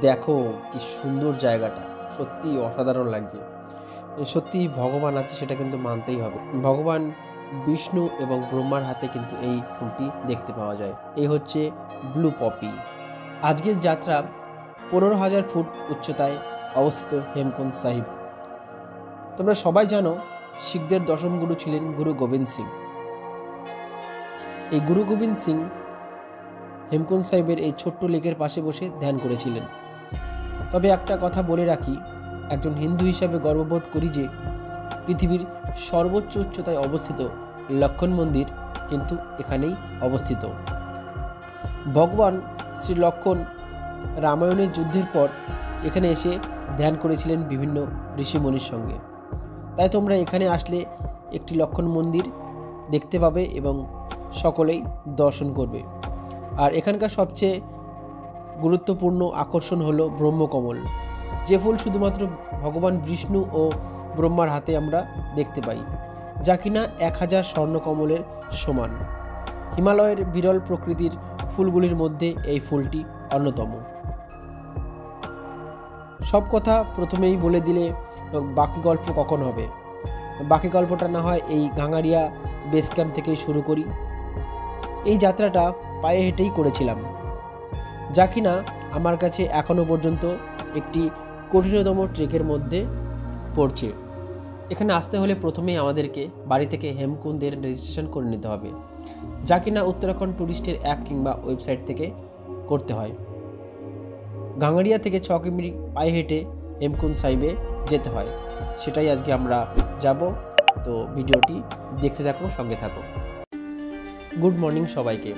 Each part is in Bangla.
দেখো কি সুন্দর জায়গাটা, সত্যি অসাধারণ লাগছে। সত্যি ভগবান আছে সেটা কিন্তু মানতেই হবে। ভগবান বিষ্ণু এবং ব্রহ্মার হাতে কিন্তু এই ফুলটি দেখতে পাওয়া যায়। এই হচ্ছে ব্লু পপি। আজকের যাত্রা 15,000 ফুট উচ্চতায় অবস্থিত হেমকুন্ড সাহিব। তোমরা সবাই জানো শিখদের দশম গুরু ছিলেন গুরু গোবিন্দ সিং। এই গুরু গোবিন্দ সিং হেমকুন্ড সাহিবের এই ছোট্ট লেকের পাশে বসে ধ্যান করেছিলেন। তবে একটা কথা বলে রাখি, একজন হিন্দু হিসাবে গর্ববোধ করি যে পৃথিবীর সর্বোচ্চ উচ্চতায় অবস্থিত লক্ষণ মন্দির কিন্তু এখানেই অবস্থিত। ভগবান শ্রী লক্ষণ রামায়ণের যুদ্ধের পর এখানে এসে ধ্যান করেছিলেন বিভিন্ন ঋষিমুনির সঙ্গে। তাই তোমরা এখানে আসলে একটি লক্ষণ মন্দির দেখতে পাবে এবং সকলেই দর্শন করবে। আর এখানকার সবচেয়ে গুরুত্বপূর্ণ আকর্ষণ হলো ব্রহ্মকমল, যে ফুল শুধুমাত্র ভগবান বিষ্ণু ও ব্রহ্মার হাতে আমরা দেখতে পাই, যা কিনা 1000 স্বর্ণকমলের সমান। হিমালয়ের বিরল প্রকৃতির ফুলগুলির মধ্যে এই ফুলটি অন্যতম। সব কথা প্রথমেই বলে দিলে বাকি গল্প কখন হবে? বাকি গল্পটা না হয় এই গাঙ্গারিয়া বেস ক্যাম্প থেকেই শুরু করি। এই যাত্রাটা পায়ে হেঁটেই করেছিলাম, যা কিনা আমার কাছে এখনও পর্যন্ত একটি কঠিনতম ট্রেকের মধ্যে পড়ছে। এখানে আসতে হলে প্রথমেই আমাদেরকে বাড়ি থেকে হেমকুন্দের রেজিস্ট্রেশন করে নিতে হবে, যা কিনা উত্তরাখণ্ড ট্যুরিস্টের অ্যাপ কিংবা ওয়েবসাইট থেকে করতে হয়। গাঙ্গারিয়া থেকে 6 কিমি পায়ে হেঁটে হেমকুন্দ সাহিবে যেতে হয়, সেটাই আজকে আমরা যাব। তো ভিডিওটি দেখতে থাকো, সঙ্গে থাকো। গুড মর্নিং সবাইকে।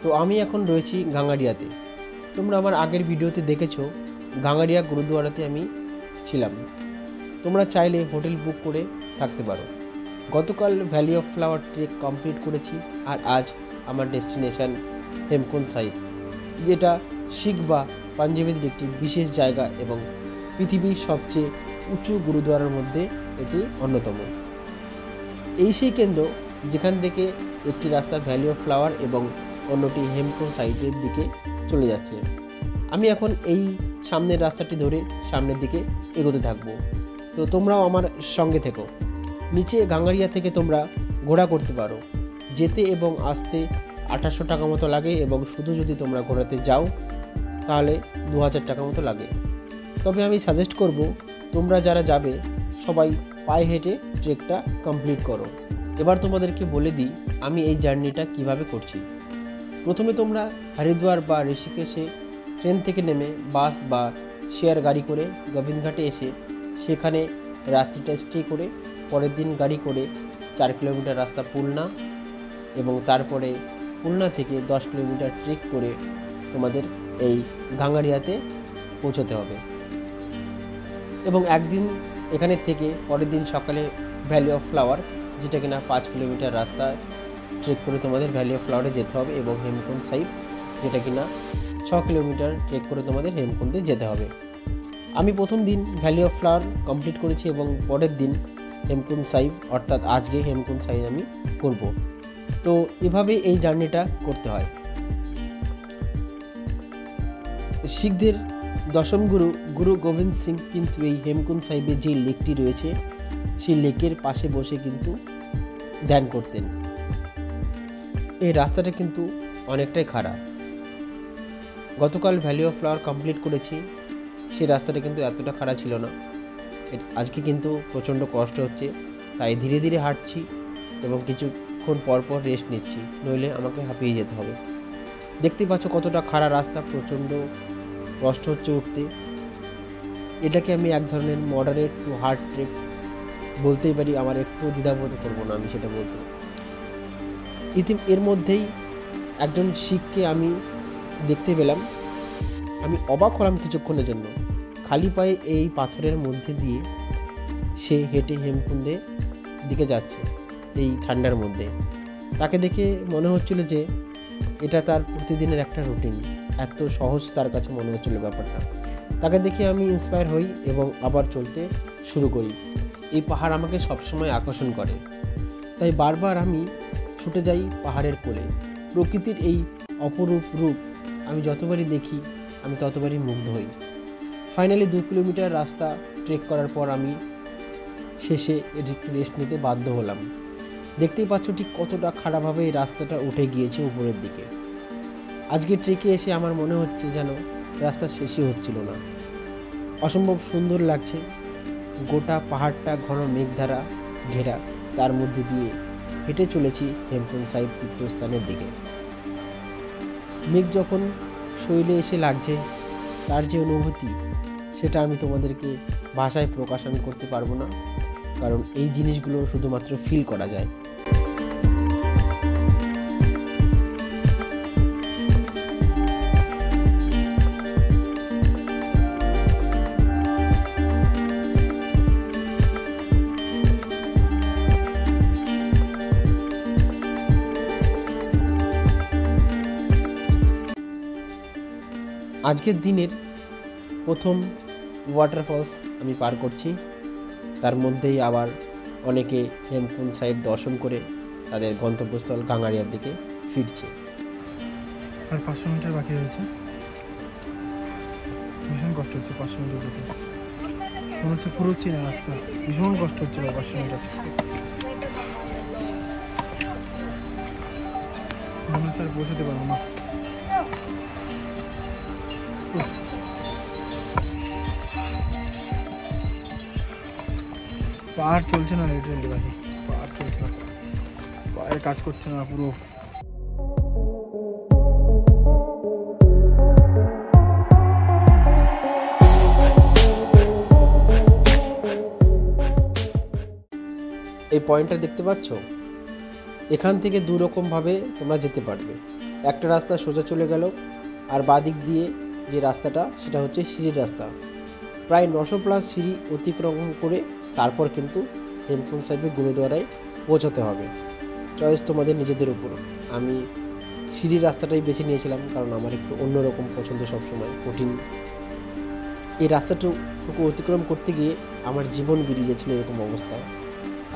তো আমি এখন রয়েছি গাঙ্গারিয়াতে। তোমরা আমার আগের ভিডিওতে দেখেছো গাঙ্গারিয়া গুরুদুয়ারাতে আমি ছিলাম। তোমরা চাইলে হোটেল বুক করে থাকতে পারো। গতকাল valley of flower trek complete করেছি, আর আজ আমার ডেস্টিনেশন হেমকুন্দ সাহিব, যেটা শিখ বা পাঞ্জাবিদের একটি বিশেষ জায়গা এবং পৃথিবীর সবচেয়ে উঁচু গুরুদুয়ারার মধ্যে এটি অন্যতম। এই সেই কেন্দ্র যেখান থেকে একটি রাস্তা ভ্যালি অফ ফ্লাওয়ার এবং অন্যটি হেমকুন্দ সাহিবের দিকে চলে যাচ্ছে। আমি এখন এই সামনের রাস্তাটি ধরে সামনের দিকে এগোতে থাকবো। তো তোমরাও আমার সঙ্গে থেকো। নিচে গাঙ্গারিয়া থেকে তোমরা ঘোড়া করতে পারো। যেতে এবং আসতে 2800 টাকা মতো লাগে, এবং শুধু যদি তোমরা ঘোরাতে যাও তাহলে 2000 টাকা মতো লাগে। তবে আমি সাজেস্ট করব তোমরা যারা যাবে সবাই পায়ে হেঁটে ট্রেকটা কমপ্লিট করো। এবার তোমাদেরকে বলে দিই আমি এই জার্নিটা কিভাবে করছি। প্রথমে তোমরা হরিদ্বার বা ঋষিকেশে ট্রেন থেকে নেমে বাস বা শেয়ার গাড়ি করে গোবিন্দঘাটে এসে সেখানে রাত্রিটা স্টে করে পরের দিন গাড়ি করে 4 কিলোমিটার রাস্তা পুলনা, এবং তারপরে পুলনা থেকে 10 কিলোমিটার ট্রেক করে তোমাদের এই গাঙ্গারিয়াতে পৌঁছতে হবে। এবং একদিন এখানে থেকে পরের দিন সকালে ভ্যালি অফ ফ্লাওয়ার, যেটা কিনা 5 কিলোমিটার রাস্তা ট্রেক করে তোমাদের ভ্যালি অফ ফ্লাওয়ারে যেতে হবে, এবং হেমকুন্দ সাহিব, যেটা কিনা 6 কিলোমিটার ট্রেক করে তোমাদের হেমকুন্দে যেতে হবে। আমি প্রথম দিন ভ্যালি অফ ফ্লাওয়ার কমপ্লিট করেছি এবং পরের দিন হেমকুন্দ সাহিব, অর্থাৎ আজকে হেমকুন্দ সাহিব আমি করব। তো এভাবেই এই জার্নিটা করতে হয়। শিখদের দশম গুরু গুরু গোবিন্দ সিং কিন্তু এই হেমকুন্দ সাহিবের যে লেকটি রয়েছে সেই লেকের পাশে বসে কিন্তু ধ্যান করতেন। এই রাস্তাটা কিন্তু অনেকটাই খারাপ। গতকাল ভ্যালি অফ ফ্লাওয়ার কমপ্লিট করেছি, সেই রাস্তাটা কিন্তু এতটা খারাপ ছিল না। আজকে কিন্তু প্রচণ্ড কষ্ট হচ্ছে, তাই ধীরে ধীরে হাঁটছি এবং কিছুক্ষণ পরপর রেস্ট নিচ্ছি, নইলে আমাকে হাঁপিয়ে যেতে হবে। দেখতে পাচ্ছ কতটা খারাপ রাস্তা, প্রচণ্ড কষ্ট হচ্ছে উঠতে। এটাকে আমি এক ধরনের মডারেট টু হার্ড ট্রেক বলতেই পারি। আমার একটু দ্বিধাবোধ করবো না আমি সেটা বলতে। এর মধ্যেই একজন শিখকে আমি দেখতে পেলাম। আমি অবাক হলাম কিছুক্ষণের জন্য। খালি পায়ে এই পাথরের মধ্যে দিয়ে সে হেঁটে হেমকুন্দে দিকে যাচ্ছে এই ঠান্ডার মধ্যে। তাকে দেখে মনে হচ্ছিল যে এটা তার প্রতিদিনের একটা রুটিন, এত সহজ তার কাছে মনে হচ্ছিল ব্যাপারটা। তাকে দেখে আমি ইন্সপায়ার হই এবং আবার চলতে শুরু করি। এই পাহাড় আমাকে সবসময় আকর্ষণ করে, তাই বারবার আমি ছুটে যাই পাহাড়ের কোলে। প্রকৃতির এই অপরূপ রূপ আমি যতবারই দেখি আমি ততবারই মুগ্ধ হই। ফাইনালি 2 কিলোমিটার রাস্তা ট্রেক করার পর আমি শেষে একটু রেস্ট নিতে বাধ্য হলাম। দেখতেই পাচ্ছ ঠিক কতটা খারাপভাবে এই রাস্তাটা উঠে গিয়েছে উপরের দিকে। আজকে ট্রেকে এসে আমার মনে হচ্ছে যেন রাস্তা শেষই হচ্ছিল না। অসম্ভব সুন্দর লাগছে। গোটা পাহাড়টা ঘন মেঘধারা ঘেরা, তার মধ্যে দিয়ে হেঁটে চলেছি হেমকুণ্ড সাহিব তীর্থস্থানের দিকে। মেঘ যখন শরীরে এসে লাগছে, তার যে অনুভূতি সেটা আমি তোমাদেরকে ভাষায় প্রকাশ আমি করতে পারবো না, কারণ এই জিনিসগুলো শুধুমাত্র ফিল করা যায়। আজকের দিনের প্রথম ওয়াটারফলস আমি পার করছি। তার মধ্যেই আবার অনেকে হেমকুণ্ড সাহিব দর্শন করে তাদের গন্তব্যস্থল গাঙ্গারিয়ার দিকে ফিরছে। আর 500 মিটার বাকি রয়েছে। ভীষণ কষ্ট হচ্ছে 500 মিটার যেতে, মনে হচ্ছে পুরোচ্ছি না রাস্তা। ভীষণ কষ্ট হচ্ছে 500 মিটার, মনে হচ্ছে আর পৌঁছতে পারবো না। পাহাড় চলছে না, লিটারালি বাকি পাহাড় চলছে না, পায়ের কাজ করছে না পুরো। এই পয়েন্টটা দেখতে পাচ্ছ, এখান থেকে দুরকমভাবে তোমরা যেতে পারবে। একটা রাস্তা সোজা চলে গেল, আর বাদিক দিয়ে যে রাস্তাটা সেটা হচ্ছে সিঁড়ির রাস্তা। প্রায় 900+ সিঁড়ি অতিক্রম করে তারপর কিন্তু হেমকুণ্ড সাহিবের গুরুদ্বারায় পৌঁছাতে হবে। চয়েস তোমাদের নিজেদের উপর। আমি সিঁড়ির রাস্তাটাই বেছে নিয়েছিলাম, কারণ আমার একটু অন্যরকম পছন্দ সবসময়। কঠিন এই রাস্তাটুকু অতিক্রম করতে গিয়ে আমার জীবন বেরিয়ে যাচ্ছিলো এরকম অবস্থা।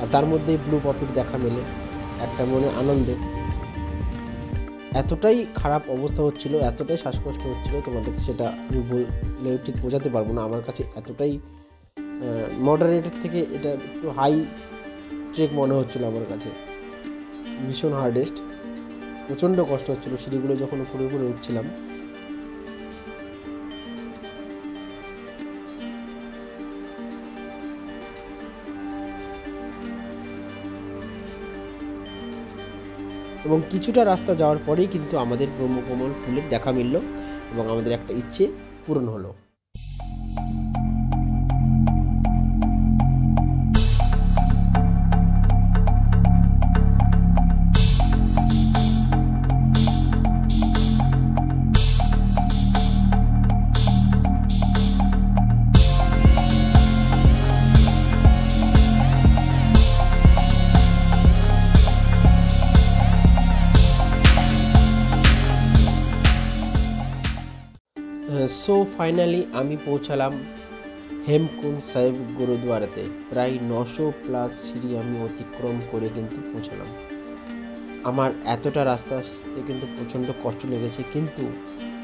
আর তার মধ্যে ব্লু পপির দেখা মেলে, একটা মনে আনন্দ। এতটাই খারাপ অবস্থা হচ্ছিল, এতটাই শ্বাসকষ্ট হচ্ছিল, তোমাদেরকে সেটা আমি বললেও ঠিক বোঝাতে পারবো না। আমার কাছে এতটাই মডারেটের থেকে এটা একটু হাই ট্রেক মনে হচ্ছিলো আমার কাছে। ভীষণ হার্ডেস্ট, প্রচণ্ড কষ্ট হচ্ছিলো সিঁড়িগুলো যখন উপরে উপরে উঠছিলাম। এবং কিছুটা রাস্তা যাওয়ার পরেই কিন্তু আমাদের ব্রহ্মকমল ফুলের দেখা মিলল এবং আমাদের একটা ইচ্ছে পূরণ হলো। সো ফাইনালি আমি পৌঁছালাম হেমকুণ্ড সাহিব গুরুদ্বারাতে। প্রায় 900+ সিঁড়ি আমি অতিক্রম করে কিন্তু পৌঁছালাম। আমার এতটা রাস্তা আসতে কিন্তু প্রচণ্ড কষ্ট লেগেছে, কিন্তু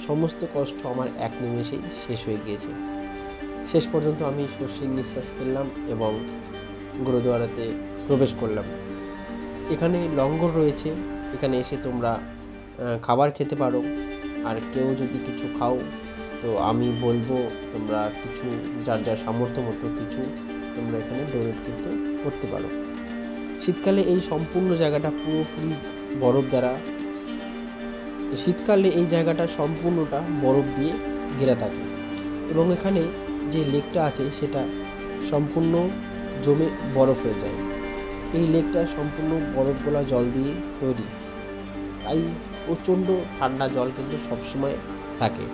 সমস্ত কষ্ট আমার এক নিমেষেই শেষ হয়ে গিয়েছে। শেষ পর্যন্ত আমি স্বস্তির নিঃশ্বাস ফেললাম এবং গুরুদ্বারাতে প্রবেশ করলাম। এখানে লঙ্গর রয়েছে, এখানে এসে তোমরা খাবার খেতে পারো। আর কেউ যদি কিছু খাও তো আমি বলবো তোমরা কিছু যার যার সামর্থ্য মতো কিছু তোমরা এখানে ডোনেট কিন্তু করতে পারো। শীতকালে এই সম্পূর্ণ জায়গাটা পুরোপুরি বরফ দ্বারা, শীতকালে এই জায়গাটা সম্পূর্ণটা বরফ দিয়ে ঘেরা থাকে এবং এখানে যে লেকটা আছে সেটা সম্পূর্ণ জমে বরফ হয়ে যায়। এই লেকটা সম্পূর্ণ বরফ গলা জল দিয়ে তৈরি, তাই প্রচণ্ড ঠান্ডা জল কিন্তু সবসময় থাকে।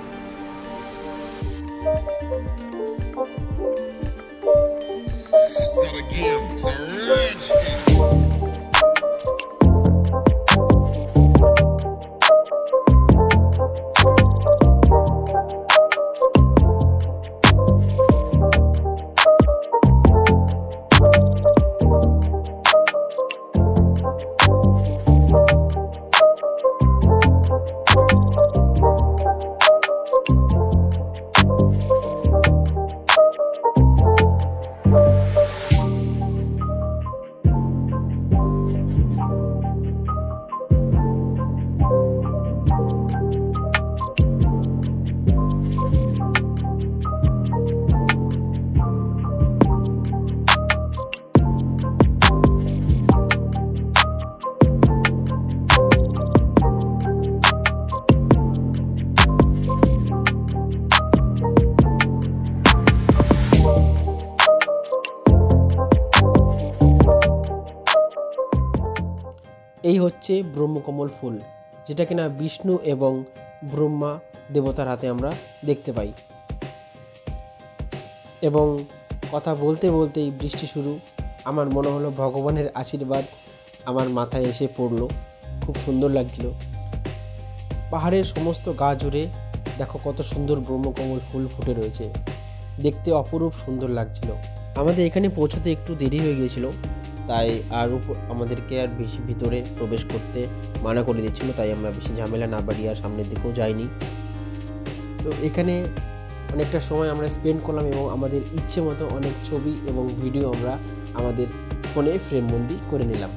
এই হচ্ছে ব্রহ্মকমল ফুল, যেটা কিনা বিষ্ণু এবং ব্রহ্মা দেবতার হাতে আমরা দেখতে পাই। এবং কথা বলতে বলতেই বৃষ্টি শুরু। আমার মনে হলো ভগবানের আশীর্বাদ আমার মাথায় এসে পড়লো, খুব সুন্দর লাগছিল। পাহাড়ের সমস্ত গা জুড়ে দেখো কত সুন্দর ব্রহ্মকমল ফুল ফুটে রয়েছে, দেখতে অপরূপ সুন্দর লাগছিল। আমাদের এখানে পৌঁছতে একটু দেরি হয়ে গিয়েছিল, তাই আমাদেরকে আর বেশি ভিতরে প্রবেশ করতে মানা করে দিচ্ছিল, তাই আমরা বেশি ঝামেলা না বাড়িয়ে আর সামনের দিকেও যাইনি। তো এখানে অনেকটা সময় আমরা স্পেন্ড করলাম এবং আমাদের ইচ্ছে মতো অনেক ছবি এবং ভিডিও আমরা আমাদের ফোনে ফ্রেমবন্দি করে নিলাম।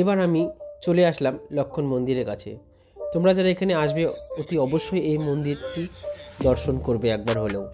এবার আমি চলে আসলাম লক্ষণ মন্দিরের কাছে। তোমরা যারা এখানে আসবে অতি অবশ্যই এই মন্দিরটি দর্শন করবে একবার হলেও।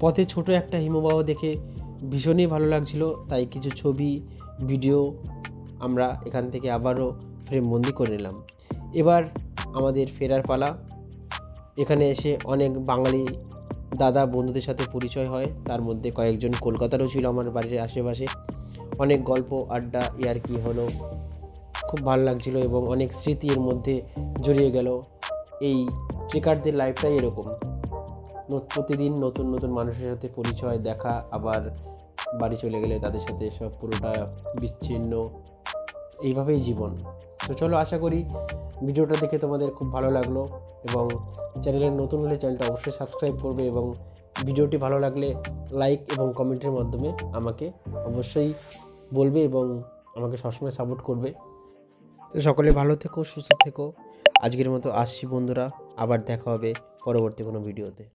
পথে ছোট একটা হিমবাহ দেখে ভীষণই ভালো লাগছিল, তাই কিছু ছবি ভিডিও আমরা এখান থেকে আবারও ফ্রেমবন্দি করে নিলাম। এবার আমাদের ফেরার পালা। এখানে এসে অনেক বাঙালি দাদা বন্ধুদের সাথে পরিচয় হয়, তার মধ্যে কয়েকজন কলকাতারও ছিল আমার বাড়ির আশেপাশে। অনেক গল্প আড্ডা ইয়ার্কি হলো, খুব ভালো লাগছিল এবং অনেক স্মৃতি এর মধ্যে জড়িয়ে গেল। এই ট্রেকারদের লাইফটাই এরকম, প্রতিদিন নতুন নতুন মানুষের সাথে পরিচয়, দেখা, আবার বাড়ি চলে গেলে তাদের সাথে সব পুরোটা বিচ্ছিন্ন, এইভাবেই জীবন। তো চলো, আশা করি ভিডিওটা দেখে তোমাদের খুব ভালো লাগলো এবং চ্যানেলে নতুন হলে চ্যানেলটা অবশ্যই সাবস্ক্রাইব করবে এবং ভিডিওটি ভালো লাগলে লাইক এবং কমেন্টের মাধ্যমে আমাকে অবশ্যই বলবে এবং আমাকে সবসময় সাপোর্ট করবে। তো সকলে ভালো থেকো, সুস্থ থেকো। আজকের মতো আসছি বন্ধুরা, আবার দেখা হবে পরবর্তী কোনো ভিডিওতে।